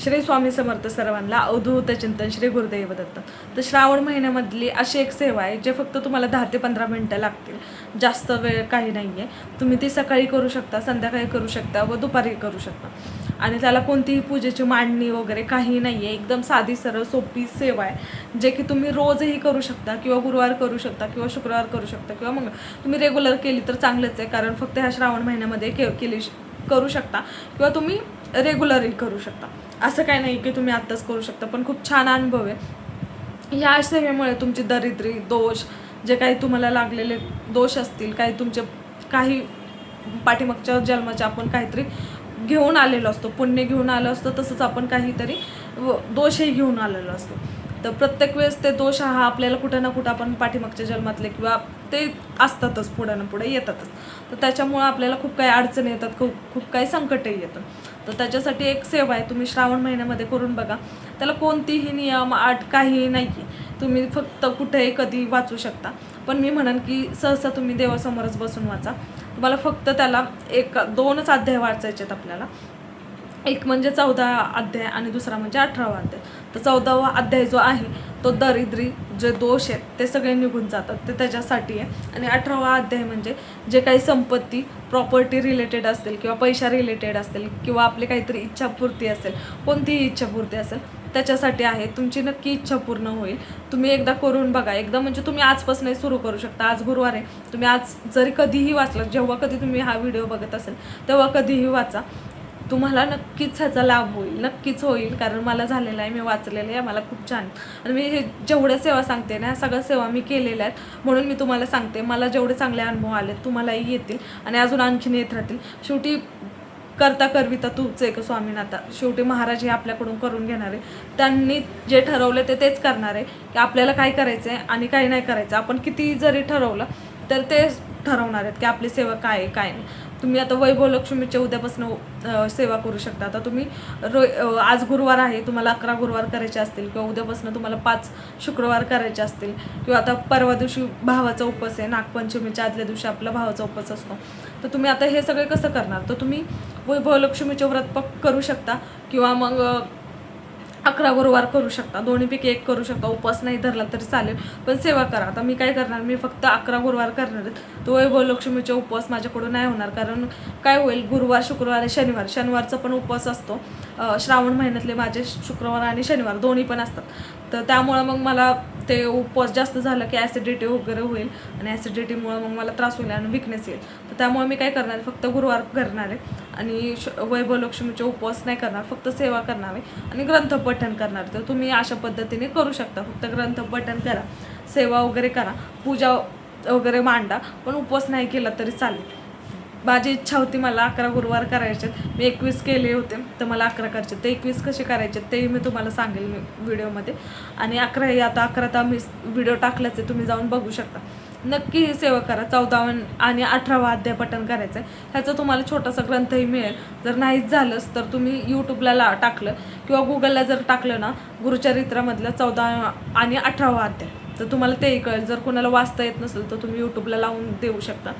श्री स्वामी समर्थ सर्वांना अवधूत चिंतन श्री गुरुदेव दत्त. तर श्रावण महिन्यामधली अशी एक सेवा आहे जे फक्त तुम्हाला 10 ते 15 मिनटं लागतील. जास्त वेळ काही नाही आहे. तुम्ही ती सकाळी करू शकता, संध्याकाळी करू शकता व दुपारी करू शकता. आणि त्याला कोणतीही पूजेची मांडणी वगैरे काही नाही आहे. एकदम साधी सरळ सोपी सेवा आहे जे की तुम्ही रोजही करू शकता किंवा गुरुवार करू शकता किंवा शुक्रवार करू शकता किंवा मग तुम्ही रेग्युलर केली तर चांगलंच आहे. कारण फक्त ह्या श्रावण महिन्यामध्ये करू शकता किंवा तुम्ही रेग्युलरही करू शकता. असं काही नाही की तुम्ही आत्ताच करू शकता, पण खूप छान अनुभव आहे. ह्या सेवेमुळे तुमची दरिद्री दोष जे काही तुम्हाला लागलेले दोष असतील, काही पाठीमागच्या जन्माचे आपण काहीतरी घेऊन आलेलो असतो, पुण्य घेऊन आलो असतो, तसंच आपण काहीतरी दोषही घेऊन आलेलो असतो. तर प्रत्येक वेळेस ते दोष हा आपल्याला कुठं ना कुठं आपण पाठीमागच्या जन्मातले किंवा ते असतातच, पुढे ना पुढे येतातच. तर त्याच्यामुळं आपल्याला खूप काही अडचणी येतात, खूप काही संकटही येतं. तर त्याच्यासाठी एक सेवा आहे, तुम्ही श्रावण महिन्यामध्ये करून बघा. त्याला कोणतीही नियम अट काही नाही आहे. तुम्ही फक्त कुठेही कधी वाचू शकता. पण मी म्हणेन की सहसा तुम्ही देवासमोरच बसून वाचा. तुम्हाला फक्त त्याला 2च अध्याय वाचायचे आहेत आपल्याला. एक म्हणजे 14 अध्याय आणि दुसरा म्हणजे 18वा अध्याय. तर 14वा अध्याय जो आहे तो दरिद्री जे दोष आहेत ते सगळे निघून जातात, ते त्याच्यासाठी आहे. आणि 18वा अध्याय म्हणजे जे काही संपत्ती प्रॉपर्टी रिलेटेड असतील किंवा पैसा रिलेटेड असतील किंवा आपली काहीतरी इच्छापूर्ती असेल, कोणतीही इच्छापूर्ती असेल त्याच्यासाठी आहे. तुमची नक्की इच्छा पूर्ण होईल. तुम्ही एकदा करून बघा. एकदा म्हणजे तुम्ही आजपासूनही सुरू करू शकता. आज गुरुवार आहे, तुम्ही आज जरी कधीही वाचलं, जेव्हा कधी तुम्ही हा व्हिडिओ बघत असेल तेव्हा कधीही वाचा. तुम्हाला नक्कीच ह्याचा लाभ होईल, नक्कीच होईल. कारण मला झालेला आहे, मी वाचलेलं आहे, मला खूप छान. आणि मी हे जेवढ्या सेवा सांगते ना, ह्या सगळ्या सेवा मी केलेल्या आहेत म्हणून मी तुम्हाला सांगते. मला जेवढे चांगले अनुभव आले तुम्हालाही येतील आणि अजून आणखीन येत राहतील. शेवटी करता करविता तूच एक स्वामीनाथा. शेवटी महाराज हे आपल्याकडून करून घेणार आहे. त्यांनी जे ठरवलं तेच करणार आहे की आपल्याला काय करायचं आहे आणि काय नाही करायचं. आपण किती जरी ठरवलं तर ते ठरवणार आहेत की आपली सेवा काय आहे काय नाही. तुम्ही आता वैभव लक्ष्मीच्या उद्यापासून सेवा करू शकता. आता तुम्ही आज गुरुवार आहे, तुम्हाला 11 गुरुवार करायचे असतील किंवा उद्यापासून तुम्हाला 5 शुक्रवार करायचे असतील किंवा आता परवा दिवशी भावाचा उपवास आहे, नागपंचमीच्या आदल्या दिवशी आपला भावाचा उपवास असतो. तर तुम्ही आता हे सगळे कसं करणार? तर तुम्ही वैभव लक्ष्मीचे व्रत करू शकता किंवा मग 11 गुरुवार करू शकता. दोन्हीपैकी एक करू शकता. उपवास नाही धरला तरी चालेल, पण सेवा करा. आता मी काय करणार, मी फक्त 11 गुरुवार करणार आहेत. तो वैभव लक्ष्मीचे उपवास माझ्याकडून नाही होणार. कारण काय होईल, गुरुवार शुक्रवार आणि शनिवारचा पण उपवास असतो. श्रावण महिन्यातले माझे शुक्रवार आणि शनिवार दोन्ही पण असतात. तर त्यामुळं मग मला ते उपवास जास्त झालं की ॲसिडिटी वगैरे होईल आणि ॲसिडिटीमुळं मग मला त्रास होईल आणि विकनेस येईल. तर त्यामुळे मी काय करणार, फक्त गुरुवार करणार आहे आणि वैभव लक्ष्मीचे उपवास नाही करणार, फक्त सेवा करणार आहे आणि ग्रंथपठण करणार. तर तुम्ही अशा पद्धतीने करू शकता. फक्त ग्रंथपठण करा, सेवा वगैरे करा, पूजा वगैरे मांडा, पण उपवास नाही केला तरी चालेल. माझी इच्छा होती मला 11 गुरुवार करायचे. मी 21 केले होते, तर मला 11 करायचे. ते 21 कसे करायचे ते मी तुम्हाला सांगेल व्हिडिओमध्ये. आणि 11 मी व्हिडिओ टाकलाच आहे, तुम्ही जाऊन बघू शकता. नक्की ही सेवा करा. 14 आणि 18वा अध्याय पठण करायचं आहे. ह्याचा तुम्हाला छोटासा ग्रंथही मिळेल. जर नाहीच झालंच तर तुम्ही यूट्यूबला टाकलं किंवा गुगलला जर टाकलं ना, गुरुचरित्रामधलं 14 आणि 18वा अध्याय, तर तुम्हाला तेही कळेल. जर कोणाला वाचता येत नसेल तर तुम्ही यूट्यूबला लावून देऊ शकता.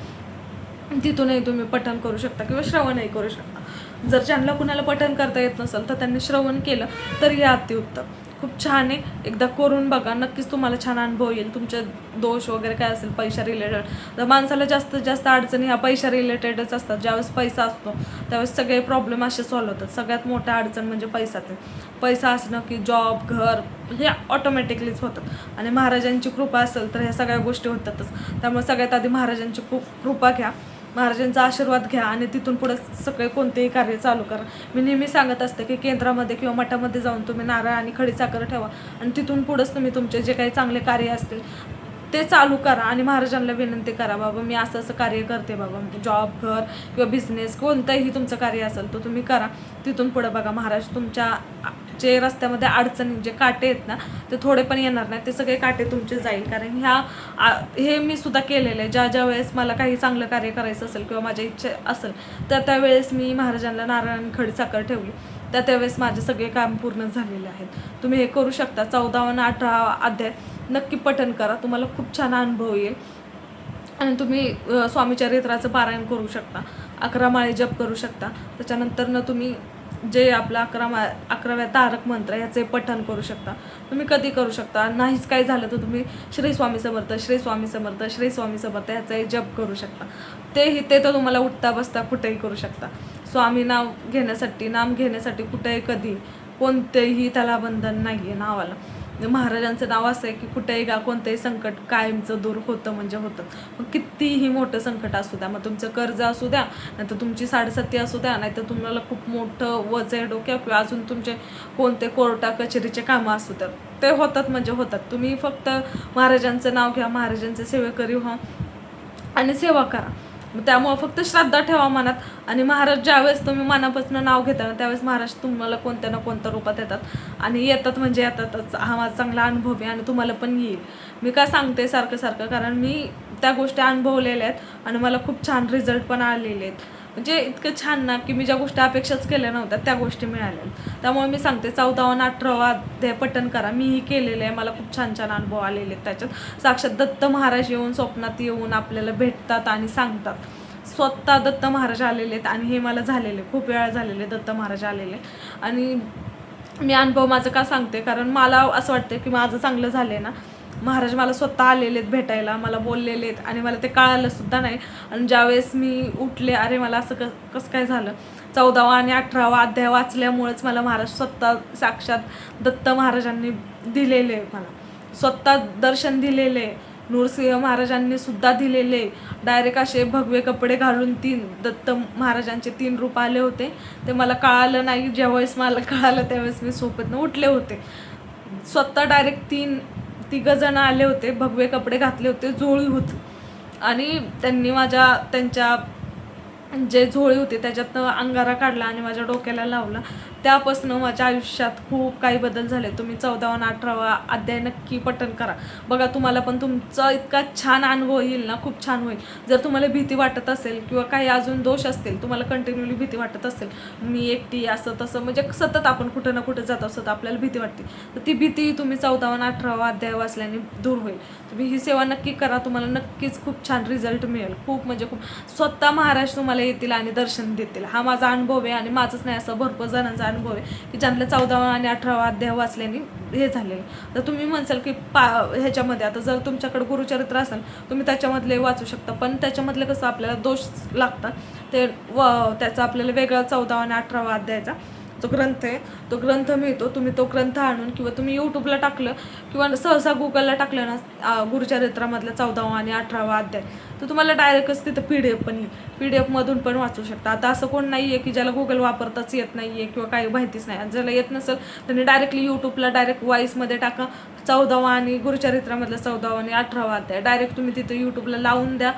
तिथूनही तुम्ही पठण करू शकता किंवा श्रवणही करू शकता. जर ज्यांना कुणाला पठण करता येत नसेल तर त्यांनी श्रवण केलं तर हे अतिउत्तम. खूप छान आहे. एकदा करून बघा, नक्कीच तुम्हाला छान अनुभव येईल. तुमचे दोष वगैरे काय असेल पैसा रिलेटेड, तर माणसाला जास्तीत जास्त अडचणी ह्या पैसा रिलेटेडच असतात. ज्यावेळेस पैसा असतो त्यावेळेस सगळे प्रॉब्लेम असे सॉल्व्ह होतात. सगळ्यात मोठा अडचण म्हणजे पैसाच आहे. पैसा असणं की जॉब घर हे ऑटोमॅटिकलीच होतात आणि महाराजांची कृपा असेल तर ह्या सगळ्या गोष्टी होतातच. त्यामुळे सगळ्यात आधी महाराजांची कृपा घ्या, महाराजांचा आशीर्वाद घ्या आणि तिथून पुढे सगळे कोणतेही कार्य चालू करा. मी नेहमी सांगत असते की केंद्रामध्ये किंवा मठामध्ये जाऊन तुम्ही नारळ आणि खडीसाखर ठेवा आणि तिथून पुढंच तुम्ही तुमचे जे काही चांगले कार्य असतील ते चालू करा आणि महाराजांना विनंती करा, बाबा मी असं असं कार्य करते बाबा, जॉब घर किंवा बिझनेस कोणतंही तुमचं कार्य असेल तर तुम्ही करा. तिथून पुढे बघा महाराज तुमच्या जे रस्त्यामध्ये अडचणी जे काटे आहेत ना ते थोडे पण येणार नाही, ते सगळे काटे तुमचे जाईल. कारण हे मी सुद्धा केलेलं आहे. ज्या वेळेस मला काही चांगलं कार्य करायचं असेल किंवा माझ्या इच्छा असेल तर त्यावेळेस मी महाराजांना नारळ आणि खडीसाखर ठेवली, त्यावेळेस माझे सगळे काम पूर्ण झालेले आहेत. तुम्ही हे करू शकता. 14 आणि 18 अध्याय नक्की पठण करा, तुम्हाला खूप छान अनुभव येईल. आणि तुम्ही स्वामीचरित्राचं पारायण करू शकता, 11 माळे जप करू शकता. त्याच्यानंतर तुम्ही जे आपलं 11व्या तारक मंत्र याचे पठण करू शकता. तुम्ही कधी करू शकता. नाहीच काय झालं तर तुम्ही श्री स्वामी समर्थ, श्री स्वामी समर्थ, श्री स्वामी समर्थ ह्याचाही जप करू शकता. ते तर तुम्हाला उठता बसता कुठेही करू शकता. स्वामी नाम घेण्यासाठी कुठेही कधी कोणतेही त्याला बंधन नाही आहे नावाला. महाराजांचं नाव असं आहे की कुठेही कोणतंही संकट कायमचं दूर होतं म्हणजे होतं. मग कितीही मोठं संकट असू द्या, मग तुमचं कर्ज असू द्या, नाहीतर तुमची 7.5 असू द्या, नाहीतर तुम्हाला खूप मोठं वज आहे डोक्यावर, किंवा अजून तुमचे कोणते कोर्टा कचेरीचे कामं असू द्या, ते होतात म्हणजे होतात. तुम्ही फक्त महाराजांचं नाव घ्या, महाराजांचे सेवेकरी व्हा आणि सेवा करा. त्यामुळं फक्त श्रद्धा ठेवा मनात. आणि महाराज ज्यावेळेस तुम्ही मनापासून नाव घेता ना, त्यावेळेस महाराज तुम्हाला कोणत्या ना कोणत्या रूपात येतात. आणि येतात म्हणजे येतातच. हा माझा चांगला अनुभव आहे आणि तुम्हाला पण येईल. मी का सांगते सारखं, कारण मी त्या गोष्टी अनुभवलेल्या आहेत आणि मला खूप छान रिझल्ट पण आलेले आहेत. म्हणजे इतकं छान ना की मी ज्या गोष्टी अपेक्षाच केल्या नव्हत्या त्या गोष्टी मिळाल्या. त्यामुळे मी सांगते 14वा आणि 18वा अध्याय पठण करा. मीही केलेलं आहे. मला खूप छान अनुभव आलेले आहेत त्याच्यात. साक्षात दत्त महाराज येऊन स्वप्नात येऊन आपल्याला भेटतात आणि सांगतात. स्वतः दत्त महाराज आलेले आहेत आणि हे मला झालेले खूप वेळा झालेले दत्त महाराज आलेले. आणि मी अनुभव माझं का सांगते, कारण मला असं वाटतं की माझं चांगलं झालं आहे ना. महाराज मला स्वतः आलेले आहेत भेटायला, मला बोललेले आहेत आणि मला ते कळालं सुद्धा नाही. आणि ज्यावेळेस मी उठले, अरे मला असं कसं काय झालं, 14वा आणि 18वा अध्याय वाचल्यामुळेच मला महाराज स्वतः साक्षात दत्त महाराजांनी दिलेले, मला स्वतः दर्शन दिलेले. नृसिंह महाराजांनी सुद्धा दिलेले. डायरेक्ट असे भगवे कपडे घालून दत्त महाराजांचे 3 रूप आले होते. ते मला कळालं नाही. ज्यावेळेस मला कळालं त्यावेळेस मी झोपेतनं उठले होते. स्वतः डायरेक्ट 3 जण आले होते, भगवे कपडे घातले होते, झोळी होती आणि त्यांनी त्यांच्या जे झोळी होते त्याच्यातनं अंगारा काढला आणि माझ्या डोक्याला लावला. त्यापासून माझ्या आयुष्यात खूप काही बदल झाले. तुम्ही 14वा आणि 18वा अध्याय नक्की पठण करा. बघा तुम्हाला पण तुमचा इतका छान अनुभव येईल ना, खूप छान होईल. जर तुम्हाला भीती वाटत असेल किंवा काही अजून दोष असतील, तुम्हाला कंटिन्युअली भीती वाटत असेल, मी एकटी असं तसं, म्हणजे सतत आपण कुठं ना कुठं जात असतो आपल्याला भीती वाटते, तर ती भीती तुम्ही 14वा आणि 18वा अध्याय वाचल्याने दूर होईल. तुम्ही ही सेवा नक्की करा. तुम्हाला नक्कीच खूप छान रिझल्ट मिळेल. खूप म्हणजे खूप. स्वतः महाराज तुम्हाला येतील आणि दर्शन देतील. हा माझा अनुभव आहे आणि माझंच नाही, असं भरपूर जणांचा अनुभव आहे की ज्यांना 14वा आणि 18वा अध्याय वाचल्याने हे झालेलं. तर तुम्ही म्हणसाल की ह्याच्यामध्ये आता जर तुमच्याकडे गुरुचरित्र असेल तुम्ही त्याच्यामधले वाचू शकता, पण त्याच्यामधले कसं आपल्याला दोष लागतात ते त्याचा आपल्याला वेगळा 14वा आणि 18वा अध्यायाचा जो ग्रंथ आहे तो ग्रंथ मिळतो. तुम्ही तो ग्रंथ आणून किंवा तुम्ही यूट्यूबला टाकलं किंवा सहसा गुगलला टाकलं ना गुरुचरित्रामधला 14वा आणि 18वा अध्याय, तर तुम्हाला डायरेक्टच तिथं PDF पण येईल. PDF मधून पण वाचू शकता. आता असं कोण नाही आहे की ज्याला गुगल वापरताच येत नाही आहे किंवा काही माहितीच नाही. ज्याला येत नसेल त्यांनी डायरेक्टली यूट्यूबला डायरेक्ट व्हॉईसमध्ये टाका 14वा आणि गुरुचरित्रामधला 14वा आणि 18वा अध्याय. डायरेक्ट तुम्ही तिथं यूट्यूबला लावून द्या,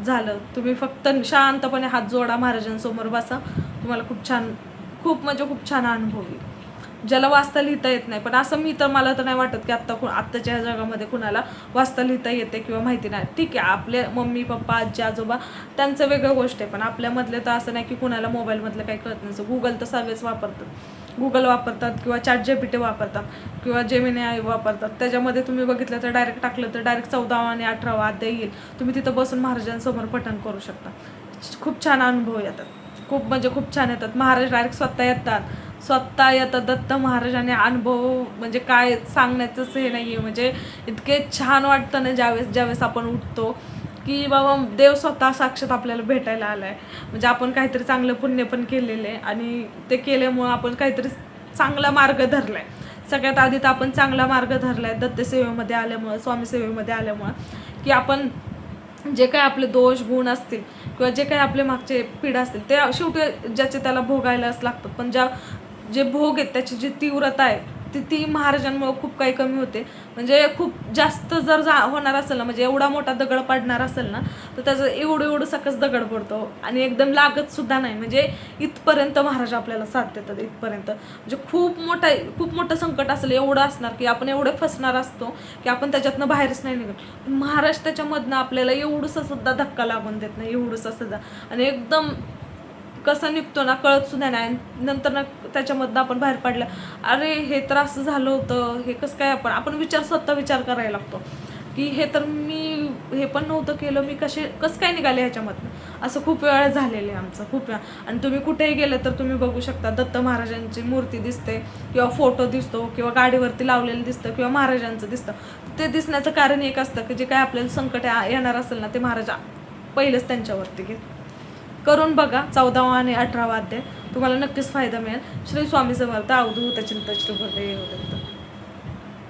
झालं. तुम्ही फक्त शांतपणे हात जोडा, महाराजांसमोर बसा. तुम्हाला खूप म्हणजे खूप छान अनुभव येईल. ज्याला वाचता लिहिता येत नाही, पण असं मला तर नाही वाटत की आत्ताच्या जगामध्ये कुणाला वाचता लिहिता येते किंवा माहिती नाही. ठीक आहे, आपले मम्मी पप्पा आजी आजोबा त्यांचं वेगळं गोष्ट आहे, पण आपल्यामधले तर असं नाही की कुणाला मोबाईलमधलं काही कळत नसतं. गुगल तर सर्वच वापरतात. गुगल वापरतात किंवा ChatGPT वापरतात किंवा जेमिनी वापरतात. त्याच्यामध्ये तुम्ही बघितलं तर डायरेक्ट टाकलं तर डायरेक्ट 14वा आणि 18वा अध्याय येईल. तुम्ही तिथं बसून महाराजांसमोर पठण करू शकता. खूप छान अनुभव येतात. खूप म्हणजे खूप छान येतात. महाराज डायरेक्ट स्वतः येतात दत्त महाराजांनी. अनुभव म्हणजे काय सांगण्याचंच हे नाही आहे. म्हणजे इतके छान वाटतं ना ज्यावेळेस आपण उठतो की बाबा देव स्वतः साक्षात आपल्याला भेटायला आला आहे. म्हणजे आपण काहीतरी चांगलं पुण्य पण केलेलं आहे आणि ते केल्यामुळं आपण काहीतरी चांगला मार्ग धरला आहे. सगळ्यात आधी तर आपण चांगला मार्ग धरला आहे दत्तसेवेमध्ये आल्यामुळं, स्वामी सेवेमध्ये आल्यामुळं, की आपण जे काही आपले दोष गुण असतील किंवा जे काही आपले मागचे पीडा असतील ते शेवटी ज्याचे त्याला भोगायलाच लागतात. पण जे भोग आहेत त्याची जी तीव्रता आहे ती महाराजांमुळे खूप काही कमी होते. म्हणजे खूप जास्त जर होणार असेल ना, म्हणजे एवढा मोठा दगड पडणार असेल ना, तर त्याचं एवढं सकस दगड पडतो आणि एकदम लागत सुद्धा नाही. म्हणजे इथपर्यंत महाराज आपल्याला साथ देतात. इथपर्यंत म्हणजे खूप मोठं संकट असेल, एवढं असणार की आपण एवढे फसणार असतो की आपण त्याच्यातनं बाहेरच नाही निघत. महाराज त्याच्यामधनं आपल्याला एवढंसं सुद्धा धक्का लागून देत नाही, एवढंसं सुद्धा. आणि एकदम कसं निघतो ना कळत सुद्धा नाही. नंतर ना त्याच्यामधनं आपण बाहेर पडलं, अरे हे तर असं झालं होतं, हे कसं काय. आपण स्वतः विचार करायला लागतो की हे तर मी हे पण नव्हतं केलं, मी कसं काय निघाले ह्याच्यामधनं, असं खूप वेळा झालेलं आहे आमचं, खूप वेळा. आणि तुम्ही कुठेही गेलं तर तुम्ही बघू शकता दत्त महाराजांची मूर्ती दिसते किंवा फोटो दिसतो किंवा गाडीवरती लावलेलं दिसतं किंवा महाराजांचं दिसतं. ते दिसण्याचं कारण एक असतं की जे काय आपल्याला संकट येणार असेल ना, ते महाराज पहिलंच त्यांच्यावरती घेत. करून बघा 14वा आणि 18वा अध्याय, तुम्हाला नक्कीच फायदा मिळेल. श्री स्वामी समर्थ. अवधूत चिंतन श्री गुरुदेव दत्त.